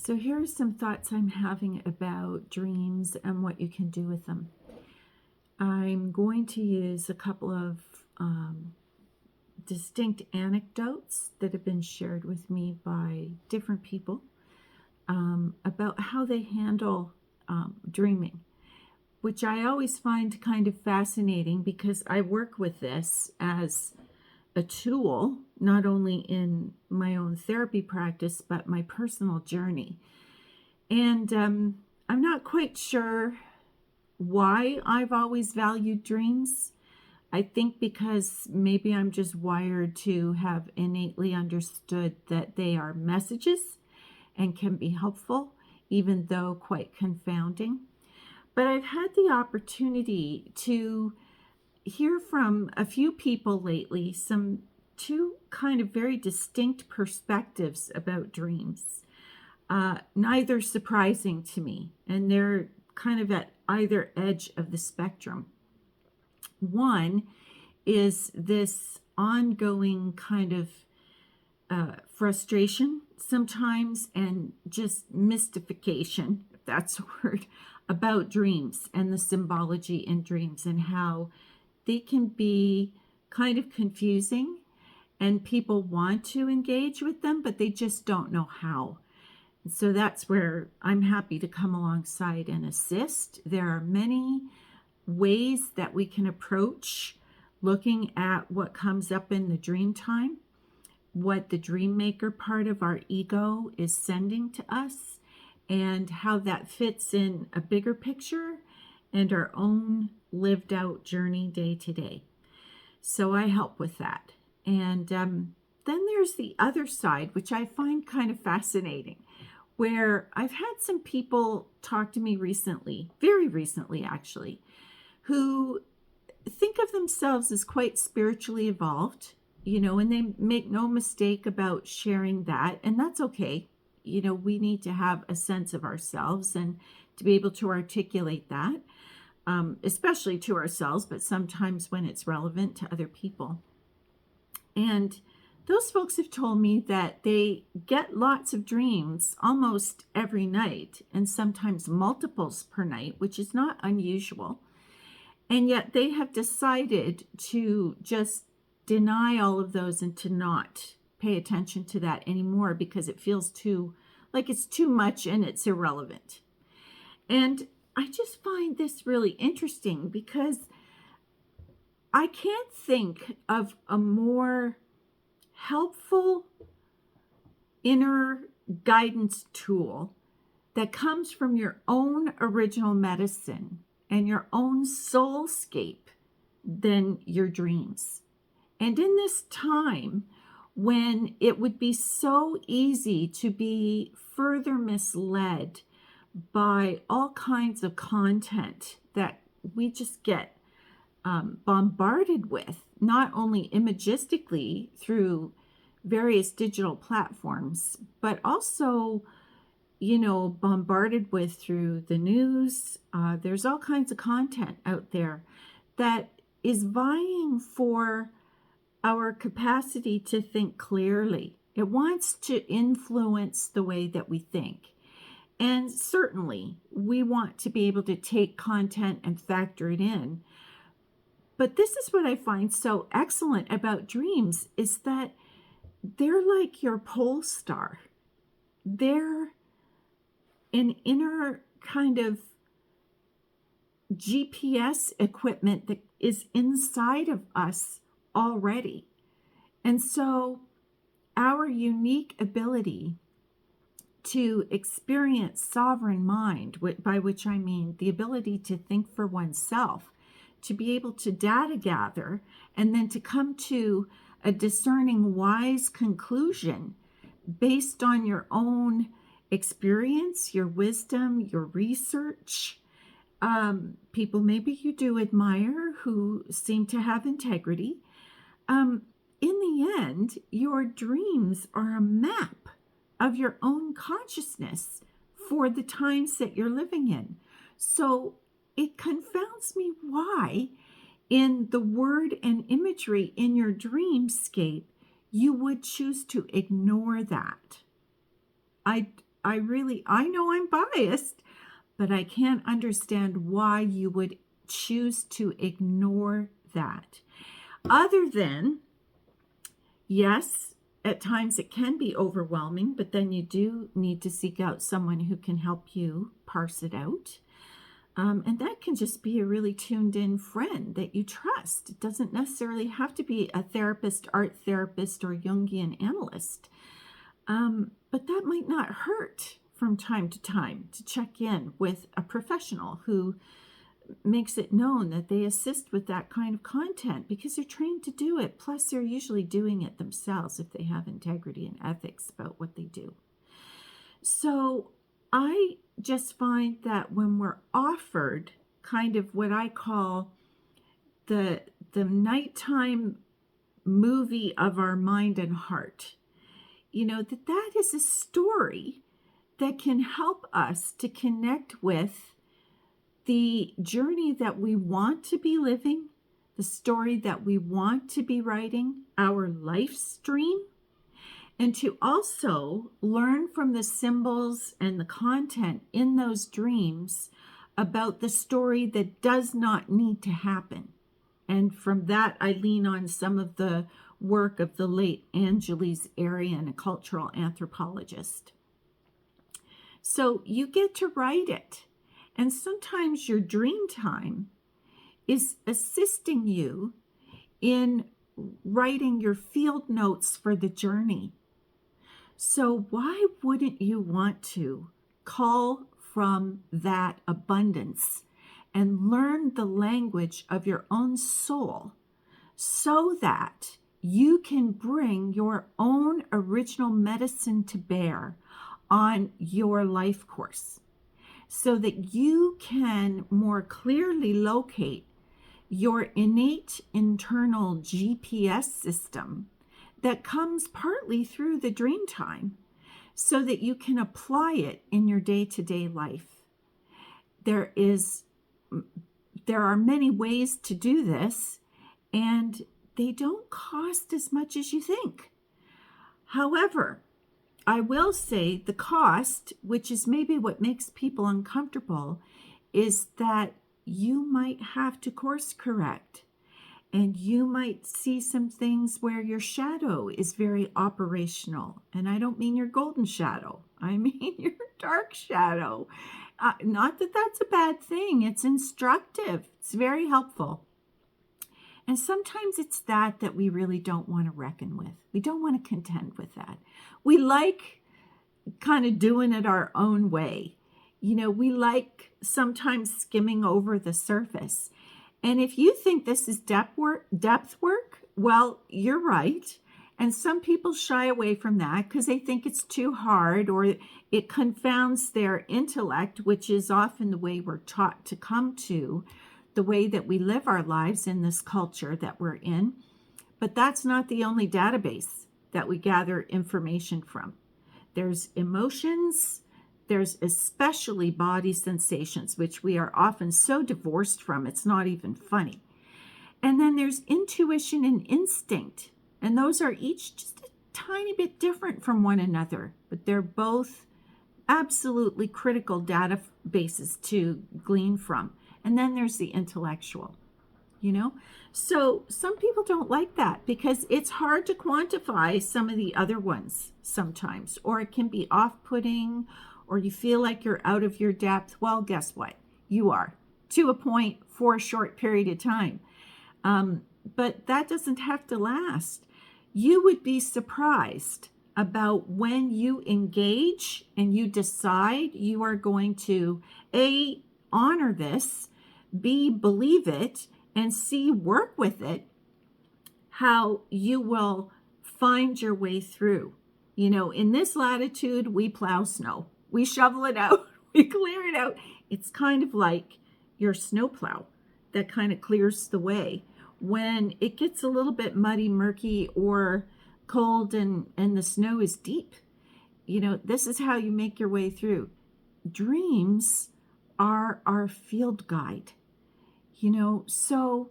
So, here are some thoughts I'm having about dreams and what you can do with them. I'm going to use a couple of distinct anecdotes that have been shared with me by different people about how they handle dreaming, which I always find kind of fascinating because I work with this as a tool, not only in my own therapy practice, but my personal journey. And I'm not quite sure why I've always valued dreams. I think because maybe I'm just wired to have innately understood that they are messages and can be helpful, even though quite confounding. But I've had the opportunity to hear from a few people lately, some two kind of very distinct perspectives about dreams, neither surprising to me, and they're kind of at either edge of the spectrum. One is this ongoing kind of frustration sometimes and just mystification, if that's a word, about dreams and the symbology in dreams and how they can be kind of confusing and people want to engage with them, but they just don't know how. So that's where I'm happy to come alongside and assist. There are many ways that we can approach looking at what comes up in the dream time, what the dream maker part of our ego is sending to us, and how that fits in a bigger picture and our own lived out journey day to day. So I help with that. And then there's the other side, which I find kind of fascinating, where I've had some people talk to me recently, very recently actually, who think of themselves as quite spiritually evolved, and they make no mistake about sharing that, and that's okay. We need to have a sense of ourselves and to be able to articulate that, especially to ourselves, but sometimes when it's relevant to other people. And those folks have told me that they get lots of dreams almost every night, and sometimes multiples per night, which is not unusual. And yet they have decided to just deny all of those and to not pay attention to that anymore because it feels like it's too much and it's irrelevant. And I just find this really interesting because I can't think of a more helpful inner guidance tool that comes from your own original medicine and your own soulscape than your dreams. And in this time when it would be so easy to be further misled by all kinds of content that we just get bombarded with, not imagistically through various digital platforms, but also bombarded with through the news. There's all kinds of content out there that is vying for our capacity to think clearly. It wants to influence the way that we think. And certainly, we want to be able to take content and factor it in. But this is what I find so excellent about dreams is that they're like your pole star. They're an inner kind of GPS equipment that is inside of us already. And so our unique ability to experience sovereign mind, by which I mean the ability to think for oneself, to be able to data gather, and then to come to a discerning, wise conclusion based on your own experience, your wisdom, your research. People maybe you do admire who seem to have integrity. In the end, your dreams are a map of your own consciousness for the times that you're living in. So it confounds me why, in the word and imagery in your dreamscape, you would choose to ignore that. I I know I'm biased, but I can't understand why you would choose to ignore that. Other than, yes, at times it can be overwhelming, but then you do need to seek out someone who can help you parse it out. And that can just be a really tuned in friend that you trust. It doesn't necessarily have to be a therapist, art therapist, or Jungian analyst. But that might not hurt from time to time to check in with a professional who makes it known that they assist with that kind of content because they're trained to do it. Plus, they're usually doing it themselves if they have integrity and ethics about what they do. So I just find that when we're offered kind of what I call the nighttime movie of our mind and heart, that is a story that can help us to connect with the journey that we want to be living, the story that we want to be writing, our life stream, and to also learn from the symbols and the content in those dreams about the story that does not need to happen. And from that, I lean on some of the work of the late Angeles Arrien, a cultural anthropologist. So you get to write it. And sometimes your dream time is assisting you in writing your field notes for the journey. So why wouldn't you want to call from that abundance and learn the language of your own soul so that you can bring your own original medicine to bear on your life course, so that you can more clearly locate your innate internal GPS system that comes partly through the dream time, so that you can apply it in your day-to-day life. There are many ways to do this, and they don't cost as much as you think. However, I will say the cost, which is maybe what makes people uncomfortable, is that you might have to course correct. And you might see some things where your shadow is very operational. And I don't mean your golden shadow. I mean your dark shadow. Not that that's a bad thing. It's instructive. It's very helpful. And sometimes it's that we really don't want to reckon with. We don't want to contend with that. We like kind of doing it our own way. We like sometimes skimming over the surface. And if you think this is depth work, well, you're right. And some people shy away from that because they think it's too hard or it confounds their intellect, which is often the way we're taught to come to the way that we live our lives in this culture that we're in. But that's not the only database that we gather information from. There's emotions, there's especially body sensations, which we are often so divorced from, it's not even funny. And then there's intuition and instinct. And those are each just a tiny bit different from one another, but they're both absolutely critical databases to glean from. And then there's the intellectual, So some people don't like that because it's hard to quantify some of the other ones sometimes, or it can be off-putting, or you feel like you're out of your depth. Well, guess what? You are, to a point for a short period of time. But that doesn't have to last. You would be surprised about when you engage and you decide you are going to A, honor this, B, believe it, and C, work with it, how you will find your way through. In this latitude, we plow snow. We shovel it out. We clear it out. It's kind of like your snowplow that kind of clears the way. When it gets a little bit muddy, murky, or cold and the snow is deep, this is how you make your way through. Dreams are our field guide, so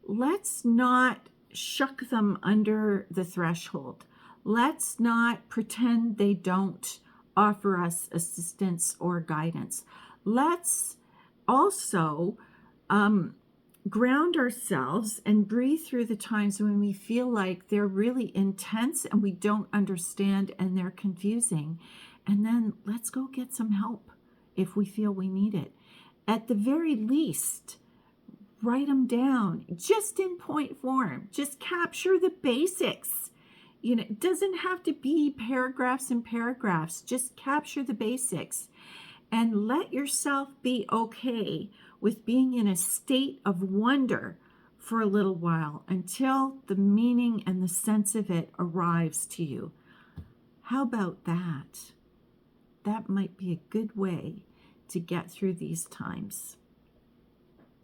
let's not shuck them under the threshold. Let's not pretend they don't offer us assistance or guidance. Let's also um, ground ourselves and breathe through the times when we feel like they're really intense and we don't understand and they're confusing. And then let's go get some help if we feel we need it. At the very least, write them down just in point form. Just capture the basics. It doesn't have to be paragraphs and paragraphs. Just capture the basics and let yourself be okay with being in a state of wonder for a little while until the meaning and the sense of it arrives to you. How about that? That might be a good way to get through these times.